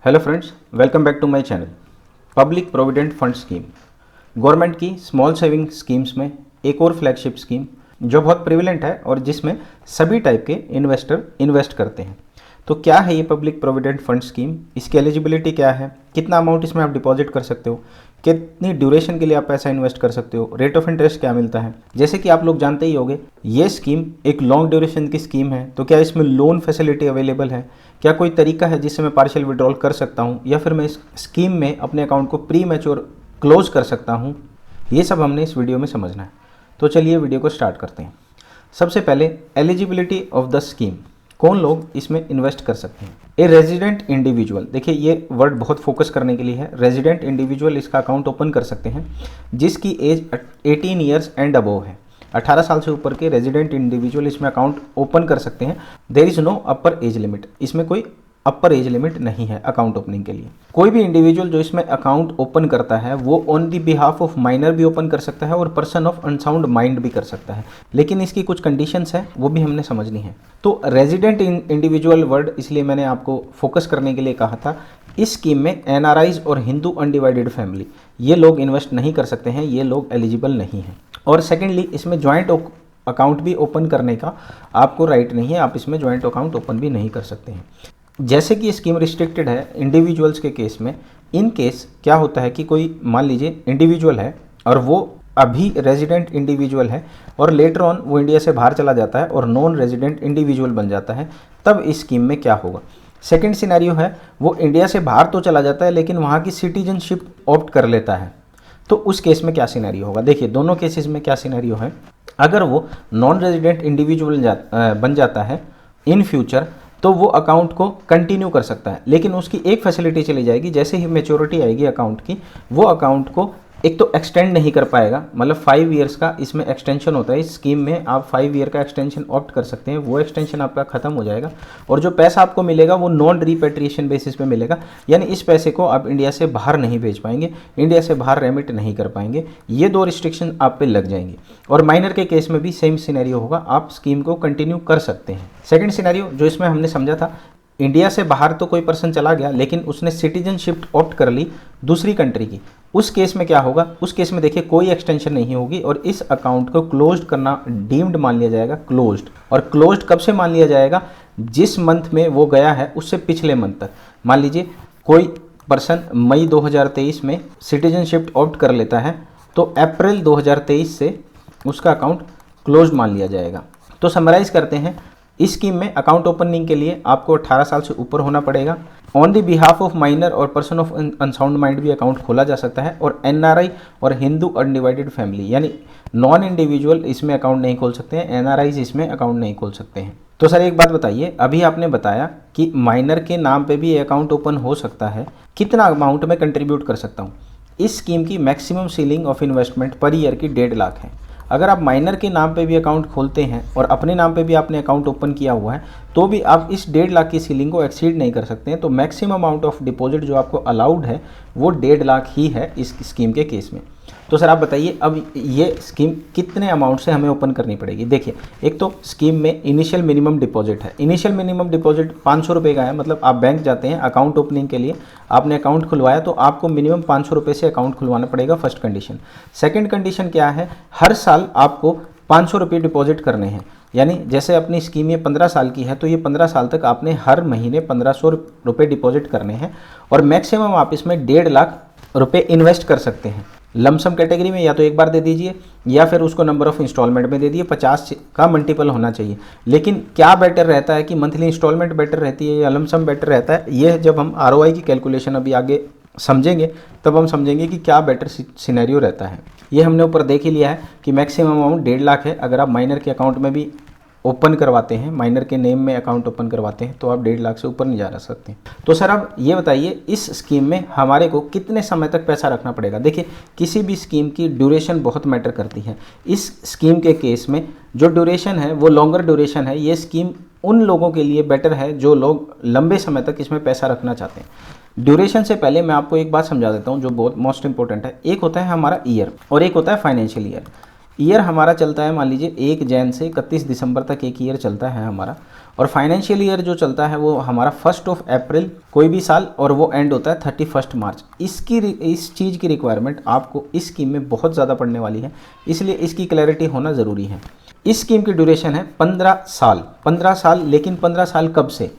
Hello friends, welcome back to my channel. Public provident fund scheme government की small saving schemes में एक और flagship scheme जो बहुत प्रिविलेंट है और जिसमें सभी टाइप के इन्वेस्टर इन्वेस्ट करते हैं। तो क्या है ये पब्लिक प्रोविडेंट फंड स्कीम, इसकी एलिजिबिलिटी क्या है, कितना अमाउंट इसमें आप डिपॉजिट कर सकते हो, कितनी ड्यूरेशन के लिए आप पैसा इन्वेस्ट कर सकते हो, रेट ऑफ इंटरेस्ट क्या मिलता है। जैसे कि आप लोग जानते ही होंगे, ये स्कीम एक लॉन्ग ड्यूरेशन की स्कीम है। तो क्या इसमें लोन फैसिलिटी अवेलेबल है, क्या कोई तरीका है जिससे मैं पार्शियल विड्रॉल कर सकता हूँ, या फिर मैं इस स्कीम में अपने अकाउंट को प्री मैच्योर क्लोज कर सकता हूँ, ये सब हमने इस वीडियो में समझना है। तो चलिए वीडियो को स्टार्ट करते हैं। सबसे पहले एलिजिबिलिटी ऑफ द स्कीम, कौन लोग इसमें इन्वेस्ट कर सकते हैं। ए रेजिडेंट इंडिविजुअल, देखिए ये वर्ड बहुत फोकस करने के लिए है। रेजिडेंट इंडिविजुअल इसका अकाउंट ओपन कर सकते हैं जिसकी एज 18 ईयर्स एंड अबोव है। 18 साल से ऊपर के रेजिडेंट इंडिविजुअल इसमें अकाउंट ओपन कर सकते हैं। There is no upper age limit, इसमें कोई अपर एज लिमिट नहीं है अकाउंट ओपनिंग के लिए। कोई भी इंडिविजुअल जो इसमें अकाउंट ओपन करता है वो on the behalf of minor भी ओपन कर सकता है और पर्सन ऑफ अनसाउंड माइंड भी कर सकता है, लेकिन इसकी कुछ कंडीशंस है वो भी हमने समझनी है। तो रेजिडेंट इंडिविजुअल वर्ड इसलिए मैंने आपको फोकस करने के लिए कहा था। इस स्कीम में एनआरआईज और हिंदू अनडिवाइडेड फैमिली ये लोग इन्वेस्ट नहीं कर सकते हैं, ये लोग एलिजिबल नहीं हैं। और सेकेंडली इसमें ज्वाइंट अकाउंट भी ओपन करने का आपको राइट नहीं है, आप इसमें ज्वाइंट अकाउंट ओपन भी नहीं कर सकते हैं। जैसे कि स्कीम रिस्ट्रिक्टेड है इंडिविजुअल्स के केस में। इन केस क्या होता है कि कोई मान लीजिए इंडिविजुअल है और वो अभी रेजिडेंट इंडिविजुअल है और लेटर ऑन वो इंडिया से बाहर चला जाता है और नॉन रेजिडेंट इंडिविजुअल बन जाता है, तब इस स्कीम में क्या होगा। सेकेंड सिनेरियो है वो इंडिया से बाहर तो चला जाता है लेकिन वहाँ की सिटीजनशिप ऑप्ट कर लेता है, तो उस केस में क्या सिनेरियो होगा। देखिए दोनों केसेस में क्या सिनेरियो है। अगर वो नॉन रेजिडेंट इंडिविजुअल बन जाता है इन फ्यूचर, तो वो अकाउंट को कंटिन्यू कर सकता है, लेकिन उसकी एक फैसिलिटी चली जाएगी। जैसे ही मैच्योरिटी आएगी अकाउंट की, वो अकाउंट को एक तो एक्सटेंड नहीं कर पाएगा, मतलब 5 ईयर्स का इसमें एक्सटेंशन होता है। इस स्कीम में आप 5 ईयर का एक्सटेंशन ऑप्ट कर सकते हैं, वो एक्सटेंशन आपका खत्म हो जाएगा और जो पैसा आपको मिलेगा वो नॉन रिपेट्रिएशन बेसिस पे मिलेगा, यानी इस पैसे को आप इंडिया से बाहर नहीं भेज पाएंगे, इंडिया से बाहर रेमिट नहीं कर पाएंगे। ये दो रिस्ट्रिक्शन आप पे लग जाएंगे। और माइनर के केस में भी सेम सिनेरियो होगा, आप स्कीम को कंटिन्यू कर सकते हैं। सेकेंड सिनेरियो जो इसमें हमने समझा था, इंडिया से बाहर तो कोई पर्सन चला गया लेकिन उसने सिटीजनशिप ऑप्ट कर ली दूसरी कंट्री की, उस केस में क्या होगा। उस केस में देखिए कोई एक्सटेंशन नहीं होगी और इस अकाउंट को क्लोज्ड करना डीम्ड मान लिया जाएगा, क्लोज्ड। और क्लोज्ड कब से मान लिया जाएगा, जिस मंथ में वो गया है उससे पिछले मंथ तक। मान लीजिए कोई पर्सन मई 2023 में सिटीजनशिप ऑप्ट कर लेता है, तो अप्रैल 2023 से उसका अकाउंट क्लोज्ड मान लिया जाएगा। तो समराइज करते हैं, इस स्कीम में अकाउंट ओपनिंग के लिए आपको 18 साल से ऊपर होना पड़ेगा। On the behalf of minor और पर्सन ऑफ अनसाउंड माइंड भी अकाउंट खोला जा सकता है। और एनआरआई और हिंदू अनडिवाइडेड फैमिली यानी नॉन इंडिविजुअल इसमें अकाउंट नहीं खोल सकते हैं, एनआरआईज इसमें अकाउंट नहीं खोल सकते हैं। तो सर एक बात बताइए, अभी आपने बताया कि माइनर के नाम पर भी अकाउंट ओपन हो सकता है, कितना अमाउंट में कंट्रीब्यूट कर सकता हूँ। इस स्कीम की maximum ceiling of investment per year की 1.5 लाख है। अगर आप माइनर के नाम पे भी अकाउंट खोलते हैं और अपने नाम पे भी आपने अकाउंट ओपन किया हुआ है, तो भी आप इस 1.5 लाख की सीलिंग को एक्सीड नहीं कर सकते हैं। तो मैक्सिमम अमाउंट ऑफ डिपॉजिट जो आपको अलाउड है वो 1.5 लाख ही है इस स्कीम के केस में। तो सर आप बताइए अब ये स्कीम कितने अमाउंट से हमें ओपन करनी पड़ेगी। देखिए एक तो स्कीम में इनिशियल मिनिमम डिपॉजिट है। इनिशियल मिनिमम डिपॉजिट 500 रुपये का है, मतलब आप बैंक जाते हैं अकाउंट ओपनिंग के लिए, आपने अकाउंट खुलवाया तो आपको मिनिमम 500 रुपये से अकाउंट खुलवाना पड़ेगा, फर्स्ट कंडीशन। सेकेंड कंडीशन क्या है, हर साल आपको 500 रुपये डिपॉजिट करने हैं। यानी जैसे अपनी स्कीम ये 15 साल की है तो ये 15 साल तक आपने हर महीने 1500 रुपये डिपॉजिट करने हैं और मैक्सिमम आप इसमें 1.5 लाख रुपये इन्वेस्ट कर सकते हैं। लमसम कैटेगरी में या तो एक बार दे दीजिए या फिर उसको नंबर ऑफ इंस्टॉलमेंट में दे दिए, 50 का मल्टीपल होना चाहिए। लेकिन क्या बेटर रहता है कि मंथली इंस्टॉलमेंट बेटर रहती है या लमसम बेटर रहता है, ये जब हम आरओआई की कैलकुलेशन अभी आगे समझेंगे तब हम समझेंगे कि क्या बेटर सिनेरियो रहता है। ये हमने ऊपर देख ही लिया है कि मैक्सिमम अमाउंट 1.5 लाख है। अगर आप माइनर के अकाउंट में भी ओपन करवाते हैं, माइनर के नेम में अकाउंट ओपन करवाते हैं, तो आप 1.5 लाख से ऊपर नहीं जा सकते। तो सर अब ये बताइए इस स्कीम में हमारे को कितने समय तक पैसा रखना पड़ेगा। देखिए किसी भी स्कीम की ड्यूरेशन बहुत मैटर करती है। इस स्कीम के केस में जो ड्यूरेशन है वो लॉन्गर ड्यूरेशन है। ये स्कीम उन लोगों के लिए बेटर है जो लोग लंबे समय तक इसमें पैसा रखना चाहते हैं। ड्यूरेशन से पहले मैं आपको एक बात समझा देता हूँ जो बहुत मोस्ट इंपॉर्टेंट है। एक होता है हमारा ईयर और एक होता है फाइनेंशियल ईयर। ईयर हमारा चलता है मान लीजिए 1 जनवरी से 31 दिसंबर तक एक ईयर चलता है हमारा, और फाइनेंशियल ईयर जो चलता है वो हमारा 1 अप्रैल कोई भी साल और वो एंड होता है 31 मार्च। इस चीज़ की रिक्वायरमेंट आपको इस स्कीम में बहुत ज़्यादा पड़ने वाली है, इसलिए इसकी क्लैरिटी होना ज़रूरी है। इस स्कीम की ड्यूरेशन है 15 साल। 15 साल, लेकिन 15 साल कब से?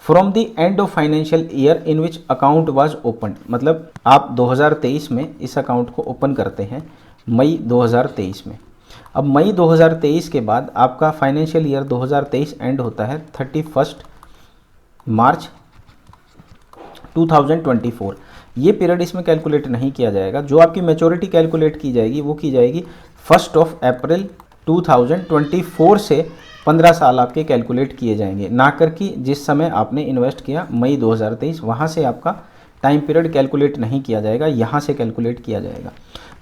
From the end of financial year in which account was open, मतलब आप 2023 में इस अकाउंट को ओपन करते हैं, मई 2023 में। अब मई 2023 के बाद आपका फाइनेंशियल ईयर 2023 एंड होता है 31 मार्च 2024। ये पीरियड इसमें कैलकुलेट नहीं किया जाएगा। जो आपकी मैच्योरिटी कैलकुलेट की जाएगी वो की जाएगी 1 अप्रैल 2024 से 15 साल आपके कैलकुलेट किए जाएंगे, ना कर कि जिस समय आपने इन्वेस्ट किया मई 2023, वहाँ से आपका टाइम पीरियड कैलकुलेट नहीं किया जाएगा, यहाँ से कैलकुलेट किया जाएगा।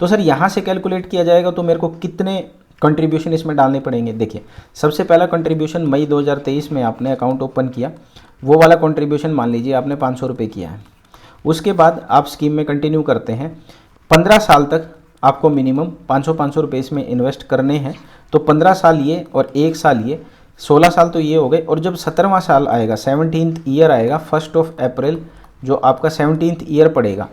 तो सर यहाँ से कैलकुलेट किया जाएगा तो मेरे को कितने कंट्रीब्यूशन इसमें डालने पड़ेंगे? देखिए, सबसे पहला कंट्रीब्यूशन मई 2023 में आपने अकाउंट ओपन किया, वो वाला कंट्रीब्यूशन मान लीजिए आपने 500 रुपये किया है। उसके बाद आप स्कीम में कंटिन्यू करते हैं, 15 साल तक आपको मिनिमम 500 रुपये इसमें इन्वेस्ट करने हैं। तो 15 साल ये और 1 साल ये, 16 साल तो ये हो गए। और जब 17वां साल आएगा, 17th ईयर आएगा, 1 अप्रैल जो आपका 17th ईयर पड़ेगा,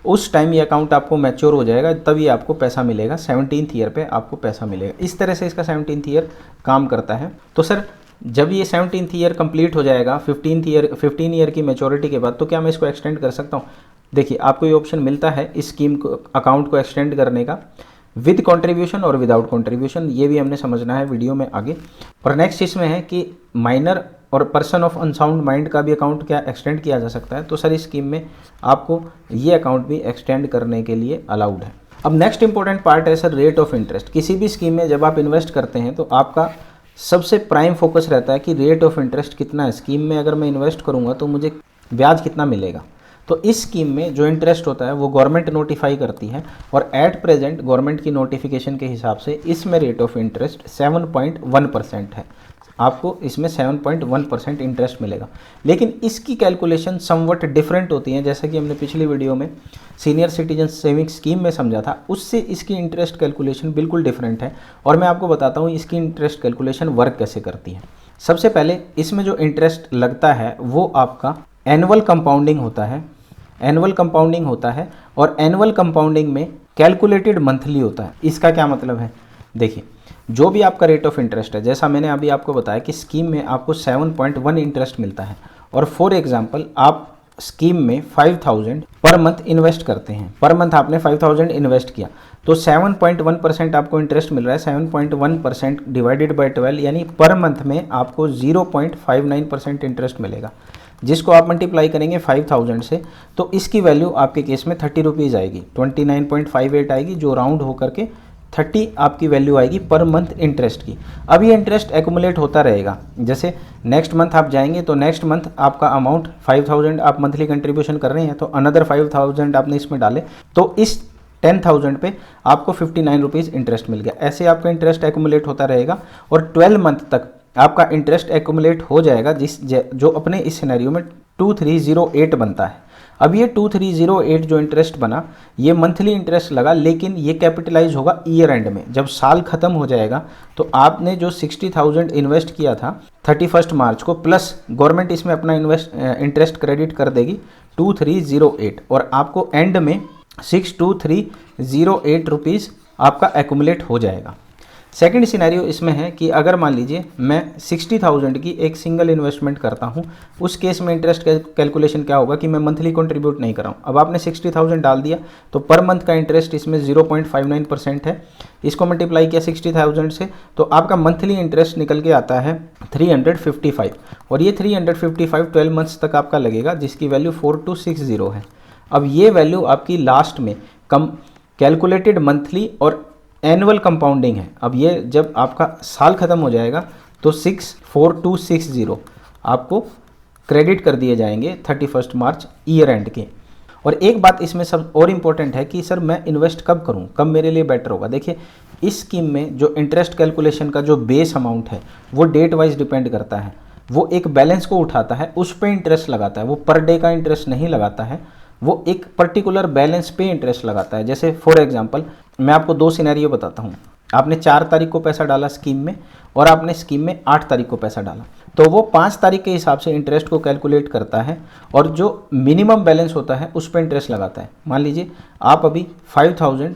उस टाइम ये अकाउंट आपको मैच्योर हो जाएगा, तब ये आपको पैसा मिलेगा। 17th ईयर पे आपको पैसा मिलेगा। इस तरह से इसका 17th ईयर काम करता है। तो सर जब ये 17th ईयर कंप्लीट हो जाएगा 15 ईयर की मैच्योरिटी के बाद, तो क्या मैं इसको एक्सटेंड कर सकता हूँ? देखिए, आपको ये ऑप्शन मिलता है इस स्कीम को, अकाउंट को एक्सटेंड करने का, विद कंट्रीब्यूशन और विदाउट कंट्रीब्यूशन। ये भी हमने समझना है वीडियो में आगे। और नेक्स्ट इसमें है कि माइनर और पर्सन ऑफ अनसाउंड माइंड का भी अकाउंट क्या एक्सटेंड किया जा सकता है। तो सर इस स्कीम में आपको ये अकाउंट भी एक्सटेंड करने के लिए अलाउड है। अब नेक्स्ट इंपॉर्टेंट पार्ट है सर रेट ऑफ इंटरेस्ट। किसी भी स्कीम में जब आप इन्वेस्ट करते हैं तो आपका सबसे प्राइम फोकस रहता है कि रेट ऑफ इंटरेस्ट कितना है। स्कीम में अगर मैं इन्वेस्ट करूँगा तो मुझे ब्याज कितना मिलेगा। तो इस स्कीम में जो इंटरेस्ट होता है वो गवर्नमेंट नोटिफाई करती है, और एट प्रेजेंट गवर्नमेंट की नोटिफिकेशन के हिसाब से इसमें रेट ऑफ इंटरेस्ट 7.1% है। आपको इसमें 7.1% इंटरेस्ट मिलेगा। लेकिन इसकी कैलकुलेशन समवट डिफरेंट होती है, जैसा कि हमने पिछली वीडियो में सीनियर सिटीजन सेविंग स्कीम में समझा था, उससे इसकी इंटरेस्ट कैलकुलेशन बिल्कुल डिफरेंट है। और मैं आपको बताता हूँ इसकी इंटरेस्ट कैलकुलेशन वर्क कैसे करती है। सबसे पहले इसमें जो इंटरेस्ट लगता है वो आपका एनुअल कंपाउंडिंग होता है। एनुअल कंपाउंडिंग होता है और एनुअल कंपाउंडिंग में कैलकुलेटेड मंथली होता है। इसका क्या मतलब है? देखिए, जो भी आपका रेट ऑफ इंटरेस्ट है, जैसा मैंने अभी आपको बताया कि स्कीम में आपको 7.1 इंटरेस्ट मिलता है, और फॉर एग्जांपल आप स्कीम में 5000 पर मंथ इन्वेस्ट करते हैं, पर मंथ आपने 5000 इन्वेस्ट किया, तो 7.1% आपको इंटरेस्ट मिल रहा है। 7.1% डिवाइडेड बाई 12, यानी पर मंथ में आपको 0.59% इंटरेस्ट मिलेगा, जिसको आप मल्टीप्लाई करेंगे 5000 से, तो इसकी वैल्यू आपके केस में 30 रुपीज़ आएगी, 29.58 आएगी, जो राउंड होकर के 30 आपकी वैल्यू आएगी पर मंथ इंटरेस्ट की। अब ये इंटरेस्ट एक्यूमुलेट होता रहेगा। जैसे नेक्स्ट मंथ आप जाएंगे तो नेक्स्ट मंथ आपका अमाउंट 5000 आप मंथली कंट्रीब्यूशन कर रहे हैं, तो अनदर 5000 आपने इसमें डाले, तो इस 10,000 पे आपको 59 रुपीज़ इंटरेस्ट मिल गया। ऐसे आपका इंटरेस्ट एक्यूमुलेट होता रहेगा और 12 मंथ तक आपका इंटरेस्ट एक्यूमुलेट हो जाएगा, जो अपने इस सिनेरियो में 2308 बनता है। अब ये 2308 जो इंटरेस्ट बना, ये मंथली इंटरेस्ट लगा, लेकिन ये कैपिटलाइज होगा ईयर एंड में। जब साल खत्म हो जाएगा तो आपने जो 60,000 इन्वेस्ट किया था 31 मार्च को, प्लस गवर्नमेंट इसमें अपना इंटरेस्ट क्रेडिट कर देगी 2308, और आपको एंड में 62308 रुपीज़ आपका एक्यूमुलेट हो जाएगा। सेकंड सिनेरियो इसमें है कि अगर मान लीजिए मैं 60,000 की एक सिंगल इन्वेस्टमेंट करता हूं, उस केस में इंटरेस्ट कैलकुलेशन क्या होगा कि मैं मंथली कंट्रीब्यूट नहीं कर रहा हूं। अब आपने 60,000 डाल दिया तो पर मंथ का इंटरेस्ट इसमें 0.59% है। इसको मल्टीप्लाई किया 60,000 से, तो आपका मंथली इंटरेस्ट निकल के आता है 355, और ये 355 12 मंथ्स तक आपका लगेगा, जिसकी वैल्यू 4260 है। अब ये वैल्यू आपकी लास्ट में कैलकुलेटेड मंथली और एनुअल कंपाउंडिंग है। अब ये जब आपका साल खत्म हो जाएगा तो 64260 आपको क्रेडिट कर दिए जाएंगे 31 मार्च ईयर एंड के। और एक बात इसमें सब और इम्पोर्टेंट है कि सर मैं इन्वेस्ट कब करूं, कब मेरे लिए बेटर होगा। देखिए, इस स्कीम में जो इंटरेस्ट कैलकुलेशन का जो बेस अमाउंट है वो डेट वाइज डिपेंड करता है। वो एक बैलेंस को उठाता है, उस पर इंटरेस्ट लगाता है, वो पर डे का इंटरेस्ट नहीं लगाता है, वो एक पर्टिकुलर बैलेंस पे इंटरेस्ट लगाता है। जैसे फॉर एग्जांपल मैं आपको दो सिनेरियो बताता हूँ। आपने 4 तारीख को पैसा डाला स्कीम में और आपने स्कीम में 8 तारीख को पैसा डाला, तो वो 5 तारीख के हिसाब से इंटरेस्ट को कैलकुलेट करता है और जो मिनिमम बैलेंस होता है उस पर इंटरेस्ट लगाता है। मान लीजिए आप अभी 5000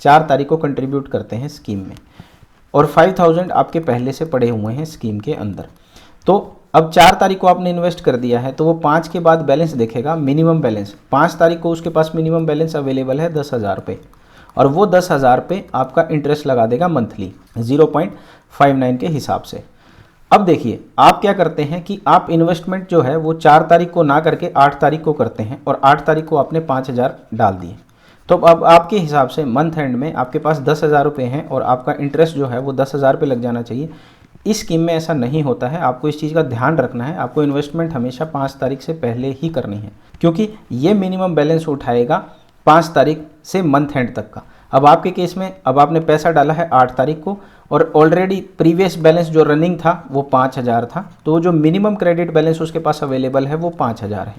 4 तारीख को कंट्रीब्यूट करते हैं स्कीम में और 5000 आपके पहले से पड़े हुए हैं स्कीम के अंदर, तो अब 4 तारीख को आपने इन्वेस्ट कर दिया है तो वो 5 के बाद बैलेंस देखेगा, मिनिमम बैलेंस 5 तारीख को उसके पास मिनिमम बैलेंस अवेलेबल है 10,000 पे, और वो 10,000 पे आपका इंटरेस्ट लगा देगा मंथली 0.59 के हिसाब से। अब देखिए आप क्या करते हैं कि आप इन्वेस्टमेंट जो है वो 4 तारीख को ना करके 8 तारीख को करते हैं और 8 तारीख को आपने 5,000 डाल दिए, तो अब आपके हिसाब से मंथ एंड में आपके पास 10,000 रुपये हैं और आपका इंटरेस्ट जो है वो 10,000 पे लग जाना चाहिए। इस स्कीम में ऐसा नहीं होता है, आपको इस चीज़ का ध्यान रखना है। आपको इन्वेस्टमेंट हमेशा 5 तारीख से पहले ही करनी है, क्योंकि ये मिनिमम बैलेंस उठाएगा 5 तारीख से मंथ एंड तक का। अब आपके केस में अब आपने पैसा डाला है 8 तारीख को और ऑलरेडी प्रीवियस बैलेंस जो रनिंग था वो 5,000 था, तो जो मिनिमम क्रेडिट बैलेंस उसके पास अवेलेबल है वो 5,000 है।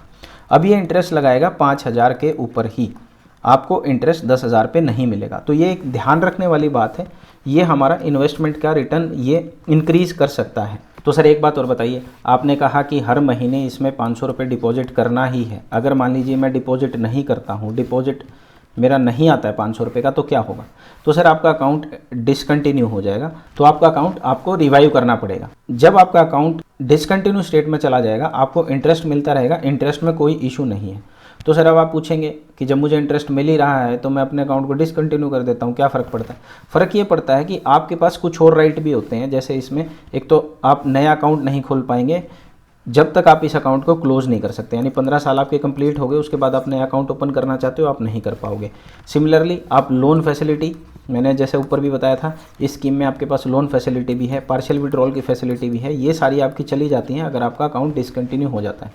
अब ये इंटरेस्ट लगाएगा 5,000 के ऊपर ही, आपको इंटरेस्ट 10,000 पे नहीं मिलेगा। तो ये एक ध्यान रखने वाली बात है, ये हमारा इन्वेस्टमेंट का रिटर्न ये इंक्रीज़ कर सकता है। तो सर एक बात और बताइए, आपने कहा कि हर महीने इसमें 500 रुपये डिपॉजिट करना ही है, अगर मान लीजिए मैं डिपॉजिट नहीं करता हूँ, डिपॉजिट मेरा नहीं आता है 500 रुपये का, तो क्या होगा? तो सर आपका अकाउंट डिसकंटिन्यू हो जाएगा, तो आपका अकाउंट आपको रिवाइव करना पड़ेगा। जब आपका अकाउंट डिसकंटिन्यू स्टेट में चला जाएगा आपको इंटरेस्ट मिलता रहेगा, इंटरेस्ट में कोई इशू नहीं है। तो सर अब आप पूछेंगे कि जब मुझे इंटरेस्ट मिल ही रहा है तो मैं अपने अकाउंट को डिसकंटिन्यू कर देता हूँ, क्या फ़र्क पड़ता है? फ़र्क ये पड़ता है कि आपके पास कुछ और राइट भी होते हैं, जैसे इसमें एक तो आप नया अकाउंट नहीं खोल पाएंगे जब तक आप इस अकाउंट को क्लोज़ नहीं कर सकते, यानी 15 साल आपके कंप्लीट हो गए उसके बाद आप नया अकाउंट ओपन करना चाहते हो आप नहीं कर पाओगे। सिमिलरली आप लोन फैसिलिटी, मैंने जैसे ऊपर भी बताया था, इस स्कीम में आपके पास लोन फैसिलिटी भी है, पार्शियल विड्रॉल की फैसिलिटी भी है, ये सारी आपकी चली जाती हैं अगर आपका अकाउंट डिसकंटिन्यू हो जाता है।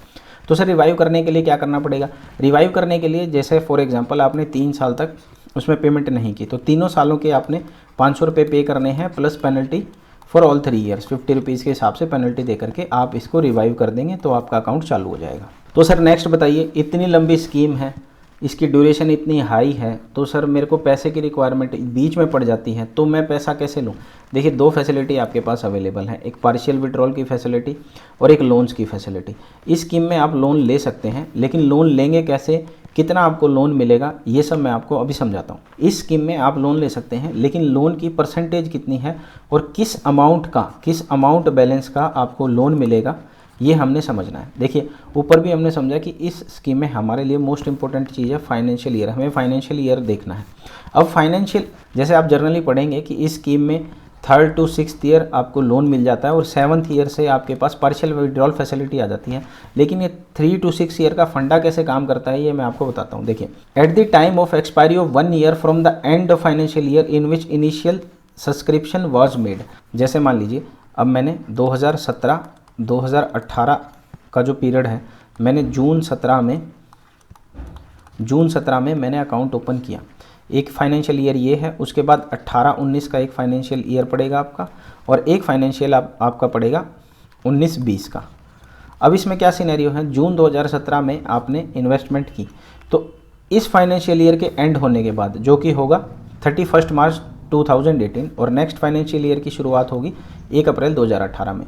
तो सर रिवाइव करने के लिए क्या करना पड़ेगा? रिवाइव करने के लिए जैसे फॉर एग्जांपल आपने 3 साल तक उसमें पेमेंट नहीं की, तो तीनों सालों के आपने 500 रुपये पे करने हैं plus penalty for all 3 years 50 rupees के हिसाब से पेनल्टी दे करके आप इसको रिवाइव कर देंगे तो आपका अकाउंट चालू हो जाएगा। तो सर नेक्स्ट बताइए, इतनी लंबी स्कीम है, इसकी ड्यूरेशन इतनी हाई है, तो सर मेरे को पैसे की रिक्वायरमेंट बीच में पड़ जाती है, तो मैं पैसा कैसे लूँ? देखिए 2 फैसिलिटी आपके पास अवेलेबल है, एक पार्शियल विड्रॉल की फैसिलिटी और एक लोन्स की फैसिलिटी। इस स्कीम में आप लोन ले सकते हैं, लेकिन लोन लेंगे कैसे, कितना आपको लोन मिलेगा, ये सब मैं आपको अभी समझाता हूँ। इस स्कीम में आप लोन ले सकते हैं, लेकिन लोन की परसेंटेज कितनी है और किस अमाउंट बैलेंस का आपको लोन मिलेगा, ये हमने समझना है। देखिए ऊपर भी हमने समझा कि इस स्कीम में हमारे लिए मोस्ट इंपॉर्टेंट चीज़ है फाइनेंशियल ईयर, हमें फाइनेंशियल ईयर देखना है। अब फाइनेंशियल, जैसे आप जनरली पढ़ेंगे कि इस स्कीम में 3rd to 6th ईयर आपको लोन मिल जाता है और 7th ईयर से आपके पास पार्शियल विड्रॉल फैसिलिटी आ जाती है। लेकिन ये 3 to 6 ईयर का फंडा कैसे काम करता है ये मैं आपको बताता हूँ। देखिए at the time of expiry of 1 year from the end of financial year in which initial subscription was made, जैसे मान लीजिए अब मैंने 2017 का जो पीरियड है, मैंने जून 17 में मैंने अकाउंट ओपन किया, एक फाइनेंशियल ईयर ये है, उसके बाद 18-19 का एक फाइनेंशियल ईयर पड़ेगा आपका और एक फाइनेंशियल आपका पड़ेगा 19-20 का। अब इसमें क्या सिनेरियो है, जून 2017 में आपने इन्वेस्टमेंट की, तो इस फाइनेंशियल ईयर के एंड होने के बाद जो कि होगा 31 मार्च 2018 और नेक्स्ट फाइनेंशियल ईयर की शुरुआत होगी 1 अप्रैल 2018 में,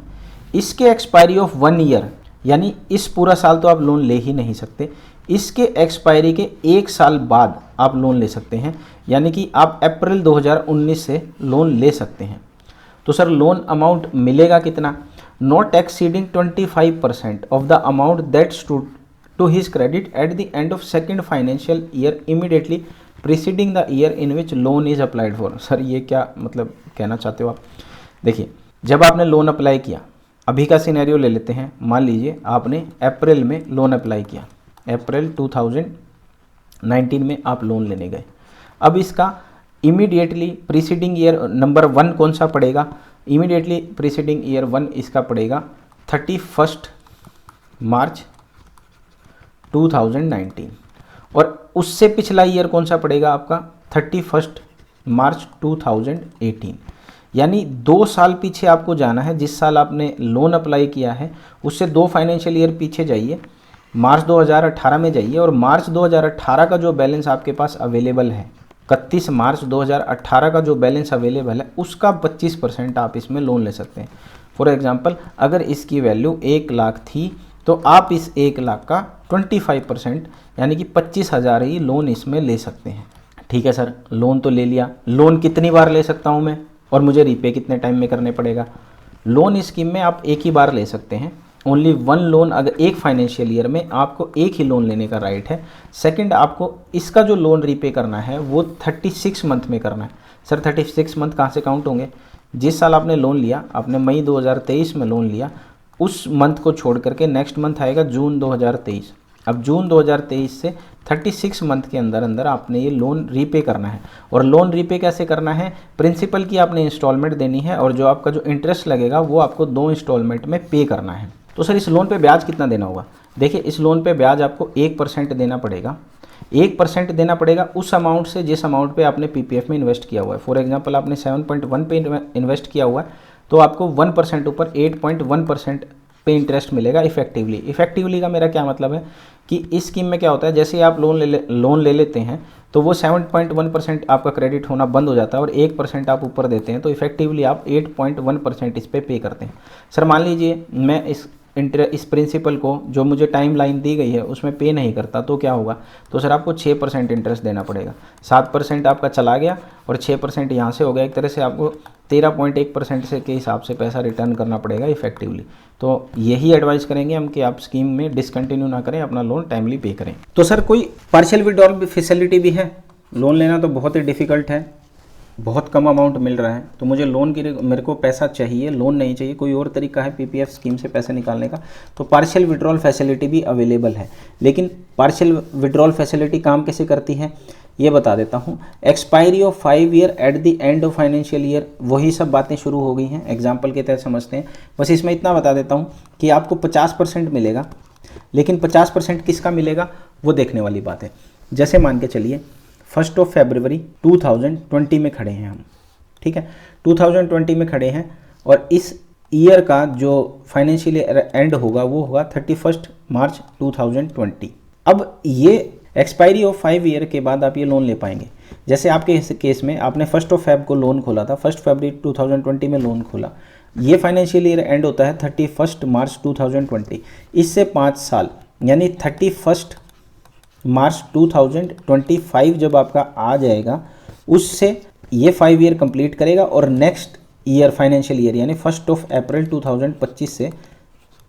इसके एक्सपायरी ऑफ 1 ईयर, यानी इस पूरा साल तो आप लोन ले ही नहीं सकते, इसके एक्सपायरी के 1 साल बाद आप लोन ले सकते हैं, यानी कि आप अप्रैल 2019 से लोन ले सकते हैं। तो सर लोन अमाउंट मिलेगा कितना? Not exceeding 25% of the amount that stood to his credit at the end of 2nd financial year immediately preceding the year in which loan is applied for. Sir ये क्या मतलब कहना चाहते हो आप? देखिए जब आपने लोन अप्लाई किया, अभी का सिनेरियो ले लेते हैं, मान लीजिए आपने अप्रैल में लोन अप्लाई किया, अप्रैल 2019 में आप लोन लेने गए। अब इसका इमीडिएटली प्रीसीडिंग ईयर नंबर 1 कौन सा पड़ेगा? इमीडिएटली प्रीसीडिंग ईयर 1 इसका पड़ेगा 31 मार्च 2019 और उससे पिछला ईयर कौन सा पड़ेगा आपका? 31 मार्च 2018, यानी 2 साल पीछे आपको जाना है। जिस साल आपने लोन अप्लाई किया है उससे 2 फाइनेंशियल ईयर पीछे जाइए, मार्च 2018 में जाइए और मार्च 2018 का जो बैलेंस आपके पास अवेलेबल है 31 मार्च 2018 का जो बैलेंस अवेलेबल है उसका 25% आप इसमें लोन ले सकते हैं। फॉर एग्जांपल अगर इसकी वैल्यू 1 लाख थी तो आप इस 1 लाख का 25% यानी कि 25,000 ही लोन इसमें ले सकते हैं। ठीक है सर, लोन तो ले लिया, लोन कितनी बार ले सकता हूँ मैं और मुझे रीपे कितने टाइम में करने पड़ेगा? लोन स्कीम में आप एक ही बार ले सकते हैं, ओनली वन लोन। अगर एक फाइनेंशियल ईयर में आपको एक ही लोन लेने का राइट है। सेकंड, आपको इसका जो लोन रीपे करना है वो 36 मंथ में करना है। सर 36 मंथ कहाँ से काउंट होंगे? जिस साल आपने लोन लिया, आपने मई 2023 में लोन लिया, उस मंथ को छोड़ करके नेक्स्ट मंथ आएगा जून 2023। अब जून 2023 से 36 मंथ के अंदर अंदर आपने ये लोन रीपे करना है। और लोन रीपे कैसे करना है? प्रिंसिपल की आपने इंस्टॉलमेंट देनी है और जो आपका जो इंटरेस्ट लगेगा वो आपको 2 इंस्टॉलमेंट में पे करना है। तो सर इस लोन पे ब्याज कितना देना होगा? देखिए इस लोन पे ब्याज आपको 1% देना पड़ेगा। 1% देना पड़ेगा उस अमाउंट से जिस अमाउंट पे आपने पीपीएफ में इन्वेस्ट किया हुआ है। फॉर एग्जांपल आपने 7.1 पे इन्वेस्ट किया हुआ है तो आपको 1% ऊपर 8.1% पे इंटरेस्ट मिलेगा इफेक्टिवली। इफेक्टिवली का मेरा क्या मतलब है कि इस स्कीम में क्या होता है, जैसे आप लोन ले लेते हैं तो वो 7.1% आपका क्रेडिट होना बंद हो जाता है और 1% आप ऊपर देते हैं तो इफेक्टिवली आप 8.1% इस पे पे करते हैं। सर मान लीजिए मैं इस प्रिंसिपल को जो मुझे टाइम लाइन दी गई है उसमें पे नहीं करता तो क्या होगा? तो सर आपको 6% इंटरेस्ट देना पड़ेगा। 7% आपका चला गया और 6% यहाँ से हो गया। एक तरह से आपको 13.1% से के हिसाब से पैसा रिटर्न करना पड़ेगा इफेक्टिवली। तो यही एडवाइस करेंगे हम कि आप स्कीम में डिसकंटिन्यू ना करें, अपना लोन टाइमली पे करें। तो सर कोई पार्शियल विड्रॉल फैसिलिटी भी है? लोन लेना तो बहुत ही डिफ़िकल्ट है, बहुत कम अमाउंट मिल रहा है, तो मुझे लोन की मेरे को पैसा चाहिए, लोन नहीं चाहिए, कोई और तरीका है पीपीएफ स्कीम से पैसे निकालने का? तो पार्शियल विड्रॉल फैसिलिटी भी अवेलेबल है। लेकिन पार्शियल विड्रॉल फैसिलिटी काम कैसे करती है ये बता देता हूँ। Expiry of 5 year eight the end of financial year, वही सब बातें शुरू हो गई हैं, एग्जाम्पल के तहत समझते हैं। बस इसमें इतना बता देता हूँ कि आपको 50% मिलेगा, लेकिन 50% किसका मिलेगा वो देखने वाली बात है। जैसे मान के चलिए 1 फरवरी 2020 में खड़े हैं हम, ठीक है, 2020 में खड़े हैं और इस ईयर का जो फाइनेंशियल एंड होगा वो होगा 31 मार्च 2020। अब ये एक्सपायरी ऑफ 5 ईयर के बाद आप ये लोन ले पाएंगे। जैसे आपके इस केस में आपने 1 फेब को लोन खोला था, 1 फरवरी 2020 में लोन खोला, ये फाइनेंशियल ईयर एंड होता है 31 मार्च 2020। इससे 5 साल यानी 31 मार्च 2025 जब आपका आ जाएगा उससे ये 5 ईयर कंप्लीट करेगा और नेक्स्ट ईयर फाइनेंशियल ईयर यानी 1 अप्रैल 2025 से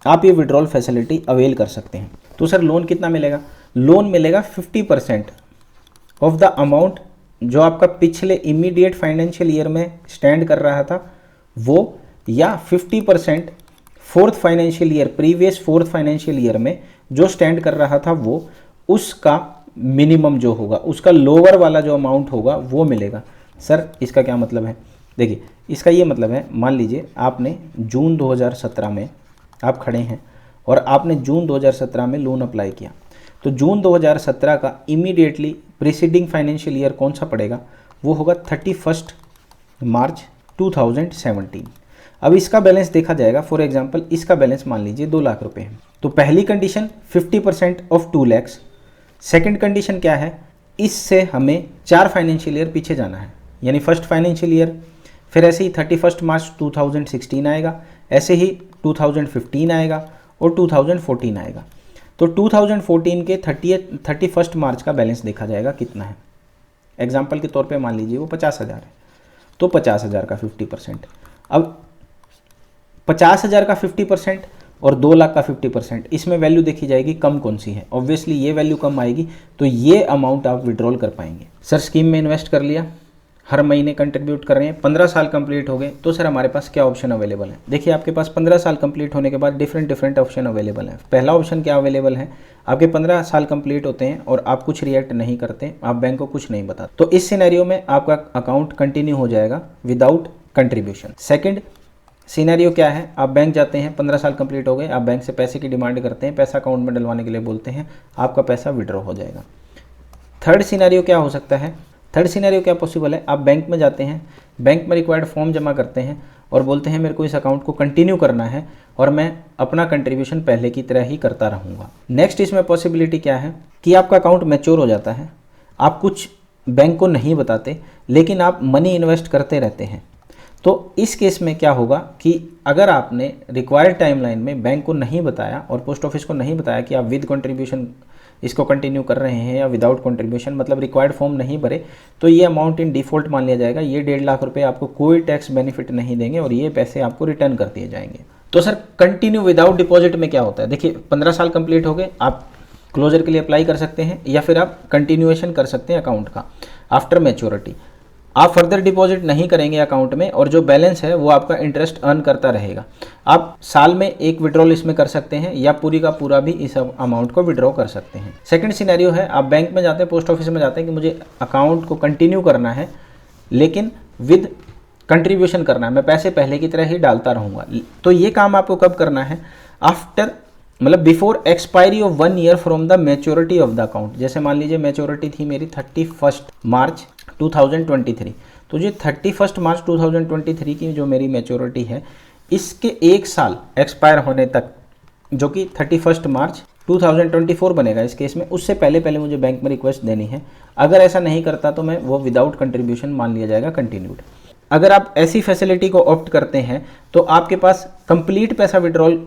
आप ये विड्रॉल फैसिलिटी अवेल कर सकते हैं। तो सर लोन कितना मिलेगा? लोन मिलेगा 50% ऑफ द अमाउंट जो आपका पिछले इमीडिएट फाइनेंशियल ईयर में स्टैंड कर रहा था वो, या 50% fourth financial year previous fourth financial year में जो स्टैंड कर रहा था वो, उसका मिनिमम जो होगा, उसका लोअर वाला जो अमाउंट होगा वो मिलेगा। सर इसका क्या मतलब है? देखिए इसका ये मतलब है, मान लीजिए आपने जून 2017 में आप खड़े हैं और आपने जून 2017 में लोन अप्लाई किया, तो जून 2017 का इमीडिएटली प्रीसीडिंग फाइनेंशियल ईयर कौन सा पड़ेगा? वो होगा 31 मार्च 2017। अब इसका बैलेंस देखा जाएगा। फॉर एग्जांपल इसका बैलेंस मान लीजिए 2 लाख रुपए है। तो पहली condition 50% of 2 lakh. Second condition क्या है? इससे हमें 4 फाइनेंशियल ईयर पीछे जाना है, यानी फर्स्ट फाइनेंशियल ईयर, फिर ऐसे ही 31 मार्च 2016 आएगा, ऐसे ही 2015 आएगा और 2014 आएगा। तो 2014 के 31 मार्च का बैलेंस देखा जाएगा कितना है। एग्जाम्पल के तौर पे मान लीजिए वो 50,000 है, तो 50,000 का 50%। अब 50,000 का 50% और 2 लाख का 50%, इसमें वैल्यू देखी जाएगी कम कौन सी है। ऑब्वियसली ये वैल्यू कम आएगी, तो ये अमाउंट आप विड्रॉल कर पाएंगे। सर स्कीम में इन्वेस्ट कर लिया, हर महीने कंट्रीब्यूट कर रहे हैं, 15 साल कंप्लीट हो गए, तो सर हमारे पास क्या ऑप्शन अवेलेबल है? देखिए आपके पास 15 साल कंप्लीट होने के बाद डिफरेंट ऑप्शन अवेलेबल है। पहला ऑप्शन क्या अवेलेबल है? आपके 15 साल कंप्लीट होते हैं और आप कुछ रिएक्ट नहीं करते, आप बैंक को कुछ नहीं बताते, तो इस सिनेरियो में आपका अकाउंट कंटिन्यू हो जाएगा विदाउट कंट्रीब्यूशन। सेकेंड सिनेरियो क्या है? आप बैंक जाते हैं, 15 साल कंप्लीट हो गए, आप बैंक से पैसे की डिमांड करते हैं, पैसा अकाउंट में डलवाने के लिए बोलते हैं, आपका पैसा विड्रॉ हो जाएगा। थर्ड सिनेरियो क्या हो सकता है? थर्ड सिनेरियो क्या पॉसिबल है? आप बैंक में जाते हैं, बैंक में रिक्वायर्ड फॉर्म जमा करते हैं और बोलते हैं मेरे को इस अकाउंट को कंटिन्यू करना है और मैं अपना कंट्रीब्यूशन पहले की तरह ही करता रहूँगा। नेक्स्ट इसमें पॉसिबिलिटी क्या है कि आपका अकाउंट मैच्योर हो जाता है, आप कुछ बैंक को नहीं बताते लेकिन आप मनी इन्वेस्ट करते रहते हैं, तो इस केस में क्या होगा कि अगर आपने रिक्वायर्ड टाइमलाइन में बैंक को नहीं बताया और पोस्ट ऑफिस को नहीं बताया कि आप विद कंट्रीब्यूशन इसको कंटिन्यू कर रहे हैं या विदाउट कंट्रीब्यूशन, मतलब रिक्वायर्ड फॉर्म नहीं भरे, तो ये अमाउंट इन डिफ़ॉल्ट मान लिया जाएगा। ये 1.5 लाख रुपए आपको कोई टैक्स बेनिफिट नहीं देंगे और ये पैसे आपको रिटर्न कर दिए जाएंगे। तो सर कंटिन्यू विदाउट डिपॉजिट में क्या होता है, देखिए 15 साल कंप्लीट हो गए, आप क्लोजर के लिए अप्लाई कर सकते हैं या फिर आप कंटिन्यूएशन कर सकते हैं अकाउंट का आफ्टर मैच्योरिटी। आप फर्दर डिपॉजिट नहीं करेंगे अकाउंट में और जो बैलेंस है वो आपका इंटरेस्ट अर्न करता रहेगा। आप साल में एक विड्रॉल इसमें कर सकते हैं या पूरी का पूरा भी इस अमाउंट को विड्रॉ कर सकते हैं। सेकंड सिनेरियो है, आप बैंक में जाते हैं, पोस्ट ऑफिस में जाते हैं कि मुझे अकाउंट को कंटिन्यू करना है लेकिन विद कंट्रीब्यूशन करना है, मैं पैसे पहले की तरह ही डालता रहूँगा। तो ये काम आपको कब करना है, आफ्टर मतलब before expiry of 1 year from the maturity of the account. जैसे मान लीजिए मैच्योरिटी थी मेरी 31 मार्च 2023, तो जो 31 मार्च 2023 की जो मेरी मैच्योरिटी है, इसके 1 साल एक्सपायर होने तक, जो कि 31 मार्च 2024 बनेगा इस केस में, उससे पहले पहले मुझे बैंक में रिक्वेस्ट देनी है। अगर ऐसा नहीं करता तो मैं वो विदाउट कंट्रीब्यूशन मान लिया जाएगा कंटिन्यूड। अगर आप ऐसी फैसिलिटी को ऑप्ट करते हैं तो आपके पास कंप्लीट पैसा विड्रॉल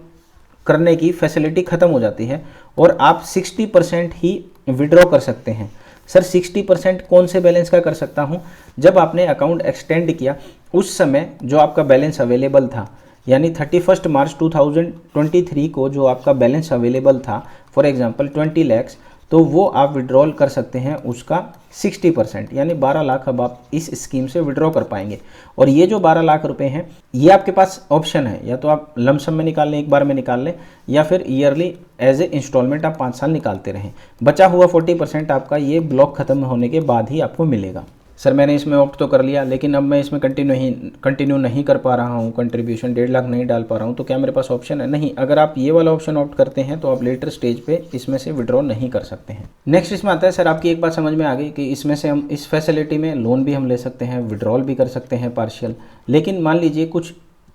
करने की फैसिलिटी ख़त्म हो जाती है और आप 60% ही विड्रॉ कर सकते हैं। सर 60% कौन से बैलेंस का कर सकता हूं, जब आपने अकाउंट एक्सटेंड किया उस समय जो आपका बैलेंस अवेलेबल था, यानी 31 मार्च 2023 को जो आपका बैलेंस अवेलेबल था, फॉर एग्जांपल 20 लाख, तो वो आप विड्रॉल कर सकते हैं उसका 60%, यानी 12 लाख अब आप इस स्कीम से विड्रॉ कर पाएंगे। और ये जो 12 लाख रुपए हैं, ये आपके पास ऑप्शन है, या तो आप लमसम में निकाल लें, एक बार में निकाल लें, या फिर ईयरली एज ए इंस्टॉलमेंट आप 5 साल निकालते रहें। बचा हुआ 40% आपका ये ब्लॉक खत्म होने के बाद ही आपको मिलेगा। सर मैंने इसमें ऑप्ट तो कर लिया लेकिन अब मैं इसमें कंटिन्यू नहीं कर पा रहा हूँ, कंट्रीब्यूशन 1.5 लाख नहीं डाल पा रहा हूँ, तो क्या मेरे पास ऑप्शन है? नहीं। अगर आप ये वाला ऑप्शन ऑप्ट करते हैं तो आप लेटर स्टेज पे इसमें से विड्रॉ नहीं कर सकते हैं। नेक्स्ट इसमें आता है, सर आपकी एक बात समझ में आ गई कि इसमें से हम इस फैसिलिटी में लोन भी हम ले सकते हैं, विड्रॉल भी कर सकते हैं पार्शियल, लेकिन मान लीजिए कुछ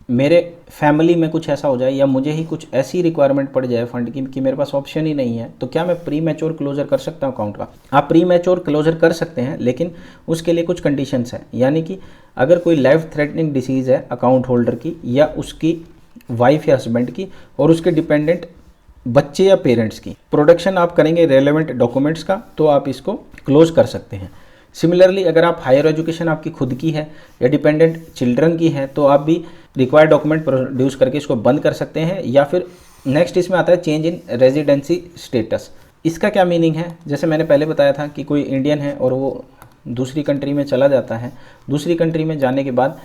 मेरे फैमिली में कुछ ऐसा हो जाए या मुझे ही कुछ ऐसी रिक्वायरमेंट पड़ जाए फंड की कि मेरे पास ऑप्शन ही नहीं है, तो क्या मैं प्री मैच्योर क्लोजर कर सकता हूँ अकाउंट का? आप प्री मैच्योर क्लोजर कर सकते हैं लेकिन उसके लिए कुछ कंडीशंस हैं, यानी कि अगर कोई लाइफ थ्रेटनिंग डिसीज़ है अकाउंट होल्डर की या उसकी वाइफ या हस्बैंड की और उसके डिपेंडेंट बच्चे या पेरेंट्स की, प्रोडक्शन आप करेंगे रेलेवेंट डॉक्यूमेंट्स का, तो आप इसको क्लोज कर सकते हैं। सिमिलरली अगर आप हायर एजुकेशन आपकी खुद की है या डिपेंडेंट चिल्ड्रन की है तो आप भी रिक्वायर्ड डॉक्यूमेंट प्रोड्यूस करके इसको बंद कर सकते हैं। या फिर नेक्स्ट इसमें आता है चेंज इन रेजिडेंसी स्टेटस। इसका क्या मीनिंग है? जैसे मैंने पहले बताया था कि कोई इंडियन है और वो दूसरी कंट्री में चला जाता है, दूसरी कंट्री में जाने के बाद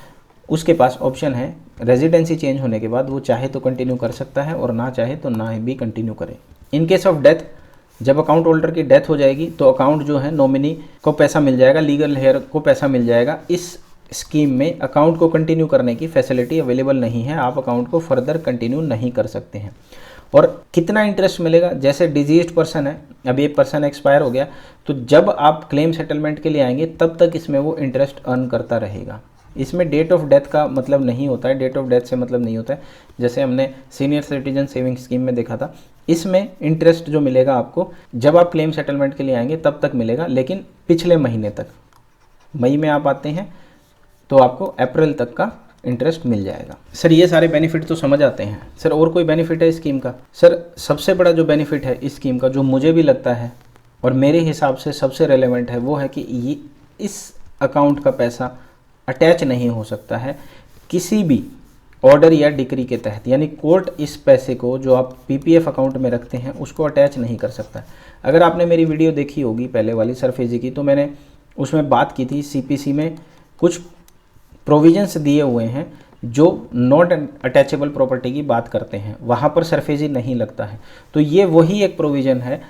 उसके पास ऑप्शन है रेजिडेंसी चेंज होने के बाद वो चाहे तो कंटिन्यू कर सकता है और ना चाहे तो ना भी कंटिन्यू करे। इन केस ऑफ डेथ, जब अकाउंट होल्डर की डेथ हो जाएगी तो अकाउंट जो है नॉमिनी को पैसा मिल जाएगा, लीगल हेयर को पैसा मिल जाएगा। इस स्कीम में अकाउंट को कंटिन्यू करने की फैसिलिटी अवेलेबल नहीं है, आप अकाउंट को फर्दर कंटिन्यू नहीं कर सकते हैं। और कितना इंटरेस्ट मिलेगा? जैसे डिजीज्ड पर्सन है, अभी एक पर्सन एक्सपायर हो गया, तो जब आप क्लेम सेटलमेंट के लिए आएंगे तब तक इसमें वो इंटरेस्ट अर्न करता रहेगा। इसमें डेट ऑफ डेथ का मतलब नहीं होता है, डेट ऑफ डेथ से मतलब नहीं होता है। जैसे हमने सीनियर सिटीजन सेविंग स्कीम में देखा था, इसमें इंटरेस्ट जो मिलेगा आपको जब आप क्लेम सेटलमेंट के लिए आएंगे तब तक मिलेगा, लेकिन पिछले महीने तक, मई में आप आते हैं तो आपको अप्रैल तक का इंटरेस्ट मिल जाएगा। सर ये सारे बेनिफिट तो समझ आते हैं, सर और कोई बेनिफिट है इस स्कीम का? सर सबसे बड़ा जो बेनिफिट है इस स्कीम का, जो मुझे भी लगता है और मेरे हिसाब से सबसे रेलेवेंट है, वो है कि ये इस अकाउंट का पैसा अटैच नहीं हो सकता है किसी भी ऑर्डर या डिक्री के तहत, यानी कोर्ट इस पैसे को जो आप पीपीएफ अकाउंट में रखते हैं उसको अटैच नहीं कर सकता। अगर आपने मेरी वीडियो देखी होगी पहले वाली सरफेजी की, तो मैंने उसमें बात की थी सीपीसी में कुछ प्रोविजंस दिए हुए हैं जो नॉट अटैचेबल प्रॉपर्टी की बात करते हैं, वहाँ पर सरफेजी नहीं लगता है। तो ये वही एक प्रोविज़न है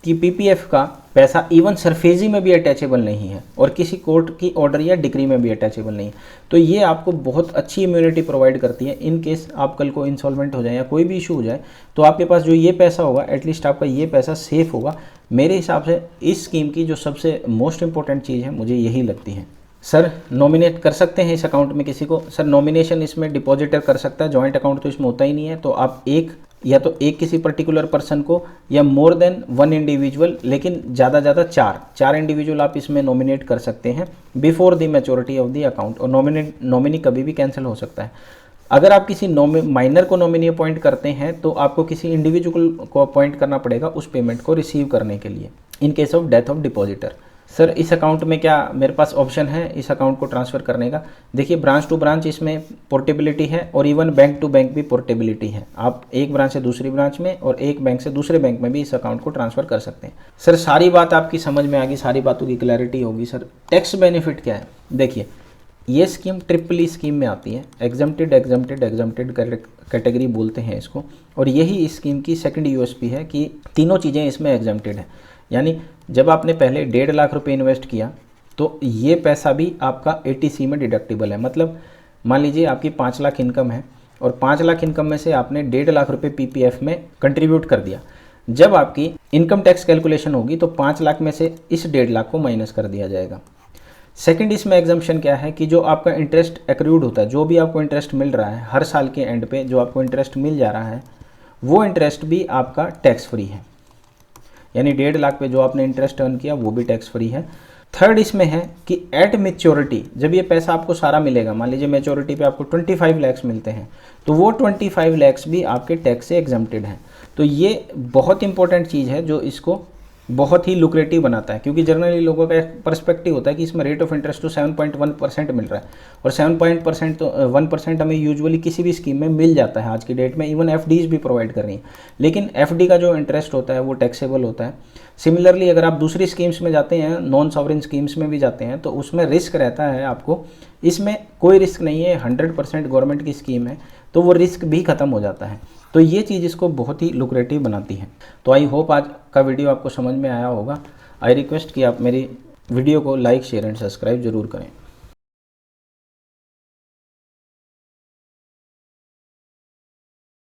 कि पीपीएफ का पैसा इवन सरफेजी में भी अटैचेबल नहीं है और किसी कोर्ट की ऑर्डर या डिक्री में भी अटैचेबल नहीं है। तो ये आपको बहुत अच्छी इम्यूनिटी प्रोवाइड करती है। इन केस आप कल को इंसॉल्वेंट हो जाए या कोई भी इशू हो जाए तो आपके पास जो ये पैसा होगा, एटलीस्ट आपका ये पैसा सेफ होगा। मेरे हिसाब से इस स्कीम की जो सबसे मोस्ट इंपॉर्टेंट चीज़ है मुझे यही लगती है। सर नॉमिनेट कर सकते हैं इस अकाउंट में किसी को? सर नॉमिनेशन इसमें डिपॉजिटर कर सकता है, जॉइंट अकाउंट तो इसमें होता ही नहीं है। तो आप एक या तो एक किसी पर्टिकुलर पर्सन को या मोर देन वन इंडिविजुअल, लेकिन ज़्यादा चार इंडिविजुअल आप इसमें नॉमिनेट कर सकते हैं before the maturity of the account. और नॉमिनी कभी भी कैंसिल हो सकता है। अगर आप किसी माइनर को नॉमिनी अपॉइंट करते हैं तो आपको किसी इंडिविजुअल को अपॉइंट करना पड़ेगा उस पेमेंट को रिसीव करने के लिए in case of death of depositor. Sir इस अकाउंट में क्या मेरे पास ऑप्शन है इस अकाउंट को ट्रांसफ़र करने का? देखिए ब्रांच टू ब्रांच इसमें पोर्टेबिलिटी है और इवन बैंक टू बैंक भी पोर्टेबिलिटी है। आप एक ब्रांच से दूसरी ब्रांच में और एक बैंक से दूसरे बैंक में भी इस अकाउंट को ट्रांसफ़र कर सकते हैं। सर सारी बात आपकी समझ में आ गई, सारी बातों की क्लैरिटी होगी। सर टैक्स बेनिफिट क्या है? देखिए ये स्कीम ट्रिपल स्कीम में आती है, एग्जम्प्टेड कैटेगरी बोलते हैं इसको। और यही इस स्कीम की सेकंड यूएसपी है कि तीनों चीज़ें इसमें एग्जम्प्टेड है। यानी जब आपने पहले 1.5 लाख रुपए इन्वेस्ट किया तो ये पैसा भी आपका एटीसी में डिडक्टिबल है। मतलब मान लीजिए आपकी 5 लाख इनकम है और 5 लाख इनकम में से आपने 1.5 लाख रुपए पीपीएफ में कंट्रीब्यूट कर दिया। जब आपकी इनकम टैक्स कैलकुलेशन होगी तो 5 लाख में से इस 1.5 लाख को माइनस कर दिया जाएगा। सेकंड इसमें एग्जम्पशन क्या है कि जो आपका इंटरेस्ट एक्रूड होता है, जो भी आपको इंटरेस्ट मिल रहा है हर साल के एंड पे जो आपको इंटरेस्ट मिल जा रहा है वो इंटरेस्ट भी आपका टैक्स फ्री है। यानी 1.5 लाख पे जो आपने इंटरेस्ट अर्न किया वो भी टैक्स फ्री है। थर्ड इसमें है कि एट मेच्योरिटी जब ये पैसा आपको सारा मिलेगा, मान लीजिए मेच्योरिटी पे आपको 25 लैक्स मिलते हैं तो वो 25 लैक्स भी आपके टैक्स से एग्जम्प्टेड हैं। तो ये बहुत इंपॉर्टेंट चीज़ है जो इसको बहुत ही लुक्रेटिव बनाता है, क्योंकि जनरली लोगों का एक पर्सपेक्टिव होता है कि इसमें रेट ऑफ इंटरेस्ट तो 7.1% मिल रहा है और 7.1% हमें यूजुअली किसी भी स्कीम में मिल जाता है आज की डेट में। इवन एफडीज भी प्रोवाइड कर रही हैं, लेकिन एफडी का जो इंटरेस्ट होता है वो टैक्सेबल होता है। सिमिलरली अगर आप दूसरी स्कीम्स में जाते हैं, नॉन सॉवरेन स्कीम्स में भी जाते हैं, तो उसमें रिस्क रहता है आपको। इसमें कोई रिस्क नहीं है, 100% गवर्नमेंट की स्कीम है, तो वो रिस्क भी ख़त्म हो जाता है। तो ये चीज़ इसको बहुत ही लुक्रेटिव बनाती है। तो आई होप आज का वीडियो आपको समझ में आया होगा। आई रिक्वेस्ट कि आप मेरी वीडियो को लाइक शेयर एंड सब्सक्राइब जरूर करें।